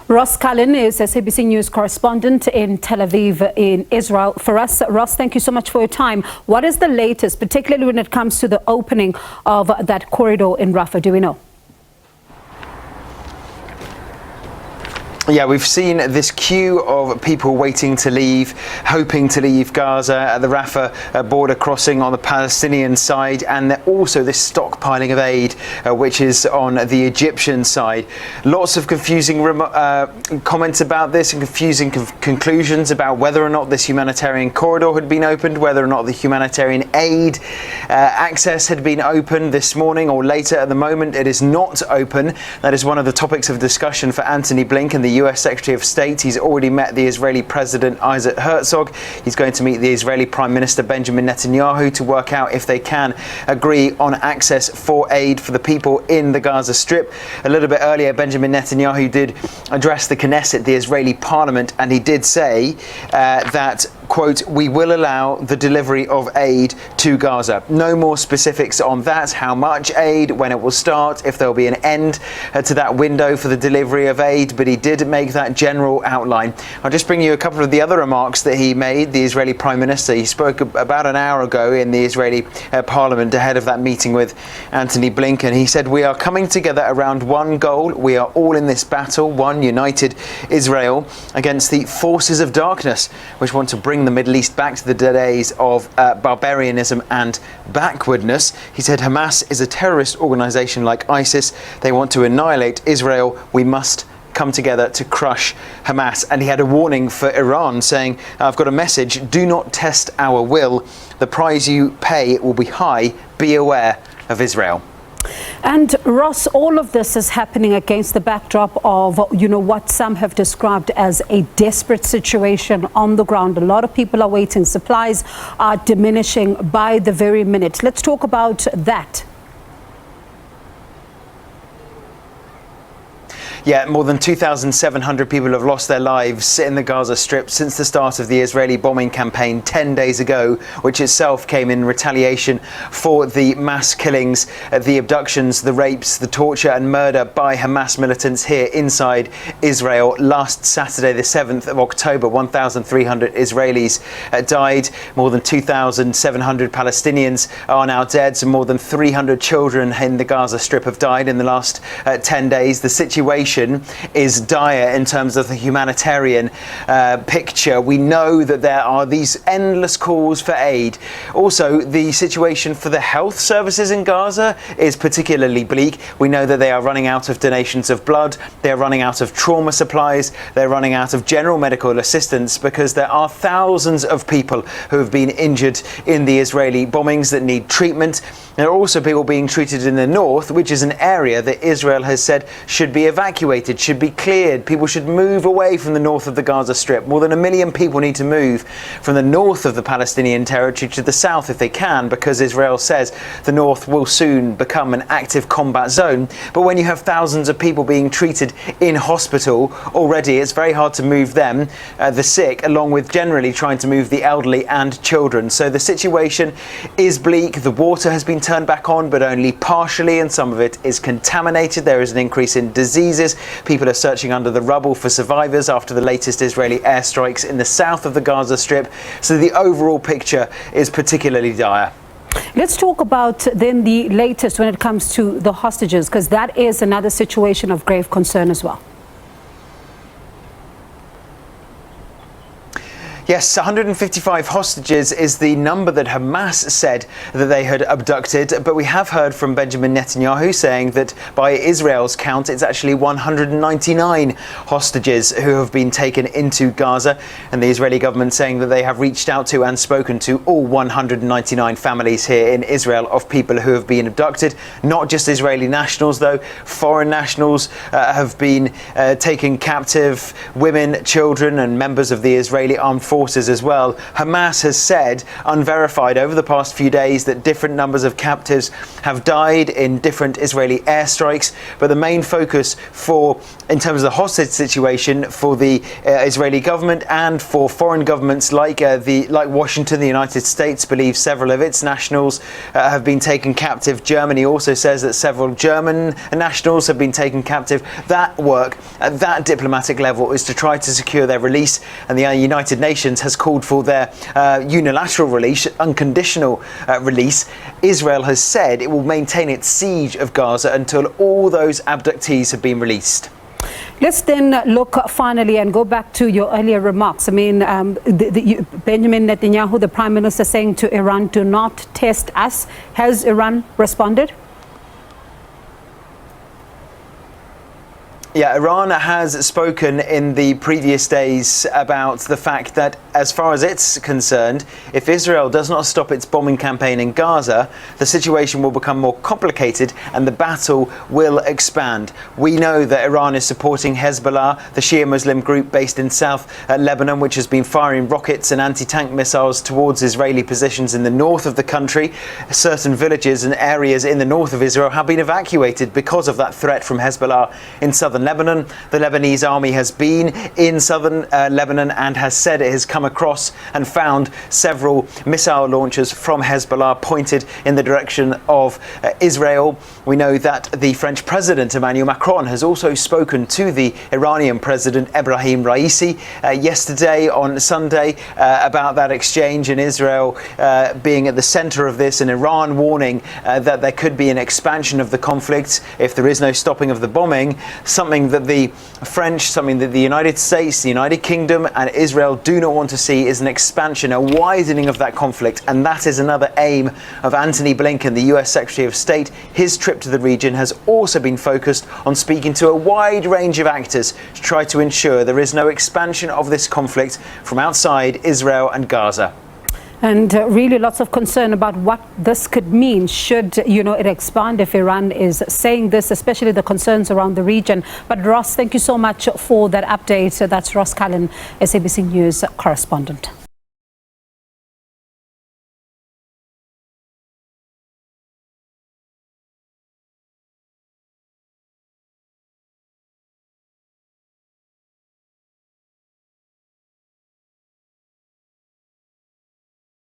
Ross Cullen is SABC News Correspondent in Tel Aviv in Israel. For us, Ross, thank you so much for your time. What is the latest, particularly when it comes to the opening of that corridor in Rafah? Do we know? Yeah, we've seen this queue of people waiting to leave, hoping to leave Gaza at the Rafah border crossing on the Palestinian side, and also this stockpiling of aid, which is on the Egyptian side. Lots of confusing comments about this and confusing conclusions about whether or not this humanitarian corridor had been opened, whether or not the humanitarian aid access had been opened this morning or later. At the moment, it is not open. That is one of the topics of discussion for Antony Blinken, the US Secretary of State. He's already met the Israeli President Isaac Herzog. He's going to meet the Israeli Prime Minister Benjamin Netanyahu to work out if they can agree on access for aid for the people in the Gaza Strip. A little bit earlier, Benjamin Netanyahu did address the Knesset, the Israeli parliament, and he did say that, quote, "We will allow the delivery of aid to Gaza." No more specifics on that, how much aid, when it will start, if there will be an end to that window for the delivery of aid, but he did make that general outline. I'll just bring you a couple of the other remarks that he made, the Israeli Prime Minister. He spoke about an hour ago in the Israeli parliament ahead of that meeting with Antony Blinken. He said, "We are coming together around one goal. We are all in this battle, one united Israel, against the forces of darkness, which want to bring the Middle East back to the days of barbarianism and backwardness." He said Hamas is a terrorist organization like ISIS. They want to annihilate Israel. We must come together to crush Hamas. And he had a warning for Iran, saying, "I've got a message. Do not test our will. The price you pay will be high. Be aware of Israel." And Ross, all of this is happening against the backdrop of, what some have described as a desperate situation on the ground. A lot of people are waiting. Supplies are diminishing by the very minute. Let's talk about that. Yeah, more than 2,700 people have lost their lives in the Gaza Strip since the start of the Israeli bombing campaign 10 days ago, which itself came in retaliation for the mass killings, the abductions, the rapes, the torture and murder by Hamas militants here inside Israel. Last Saturday, the 7th of October, 1,300 Israelis died. More than 2,700 Palestinians are now dead. So more than 300 children in the Gaza Strip have died in the last 10 days. The situation is dire in terms of the humanitarian picture. We know that there are these endless calls for aid. Also, the situation for the health services in Gaza is particularly bleak. We know that they are running out of donations of blood, they're running out of trauma supplies, they're running out of general medical assistance because there are thousands of people who have been injured in the Israeli bombings that need treatment. There are also people being treated in the north, which is an area that Israel has said should be evacuated, should be cleared. People should move away from the north of the Gaza Strip. More than 1 million people need to move from the north of the Palestinian territory to the south if they can, because Israel says the north will soon become an active combat zone. But when you have thousands of people being treated in hospital already, it's very hard to move them, the sick, along with generally trying to move the elderly and children. So the situation is bleak. The water has been turned back on, but only partially, and some of it is contaminated. There is an increase in diseases. People are searching under the rubble for survivors after the latest Israeli airstrikes in the south of the Gaza Strip. So the overall picture is particularly dire. Let's talk about then the latest when it comes to the hostages, because that is another situation of grave concern as well. Yes, 155 hostages is the number that Hamas said that they had abducted, but we have heard from Benjamin Netanyahu saying that by Israel's count, it's actually 199 hostages who have been taken into Gaza, and the Israeli government saying that they have reached out to and spoken to all 199 families here in Israel of people who have been abducted. Not just Israeli nationals, though. Foreign nationals have been taken captive, women, children, and members of the Israeli armed forces forces as well. Hamas has said, unverified, over the past few days that different numbers of captives have died in different Israeli airstrikes, but the main focus in terms of the hostage situation for the Israeli government and for foreign governments like Washington, the United States believes several of its nationals have been taken captive. Germany also says that several German nationals have been taken captive. That work at that diplomatic level is to try to secure their release, and the United Nations has called for their unilateral release, unconditional release. Israel has said it will maintain its siege of Gaza until all those abductees have been released. Let's then look finally and go back to your earlier remarks. I mean, Benjamin Netanyahu, the Prime Minister, saying to Iran, do not test us. Has Iran responded? Yeah, Iran has spoken in the previous days about the fact that, as far as it's concerned, if Israel does not stop its bombing campaign in Gaza, the situation will become more complicated and the battle will expand. We know that Iran is supporting Hezbollah, the Shia Muslim group based in South Lebanon, which has been firing rockets and anti-tank missiles towards Israeli positions in the north of the country. Certain villages and areas in the north of Israel have been evacuated because of that threat from Hezbollah in southern Lebanon. The Lebanese army has been in southern Lebanon and has said it has come across and found several missile launchers from Hezbollah pointed in the direction of Israel. We know that the French President Emmanuel Macron has also spoken to the Iranian President Ebrahim Raisi yesterday on Sunday about that exchange, and Israel being at the center of this, and Iran warning that there could be an expansion of the conflict if there is no stopping of the bombing. Something that the French, something that the United States, the United Kingdom and Israel do not want to see is an expansion, a widening of that conflict. And that is another aim of Antony Blinken, the US Secretary of State. His trip to the region has also been focused on speaking to a wide range of actors to try to ensure there is no expansion of this conflict from outside Israel and Gaza. And really lots of concern about what this could mean should, it expand if Iran is saying this, especially the concerns around the region. But Ross, thank you so much for that update. That's Ross Cullen, SABC News Correspondent.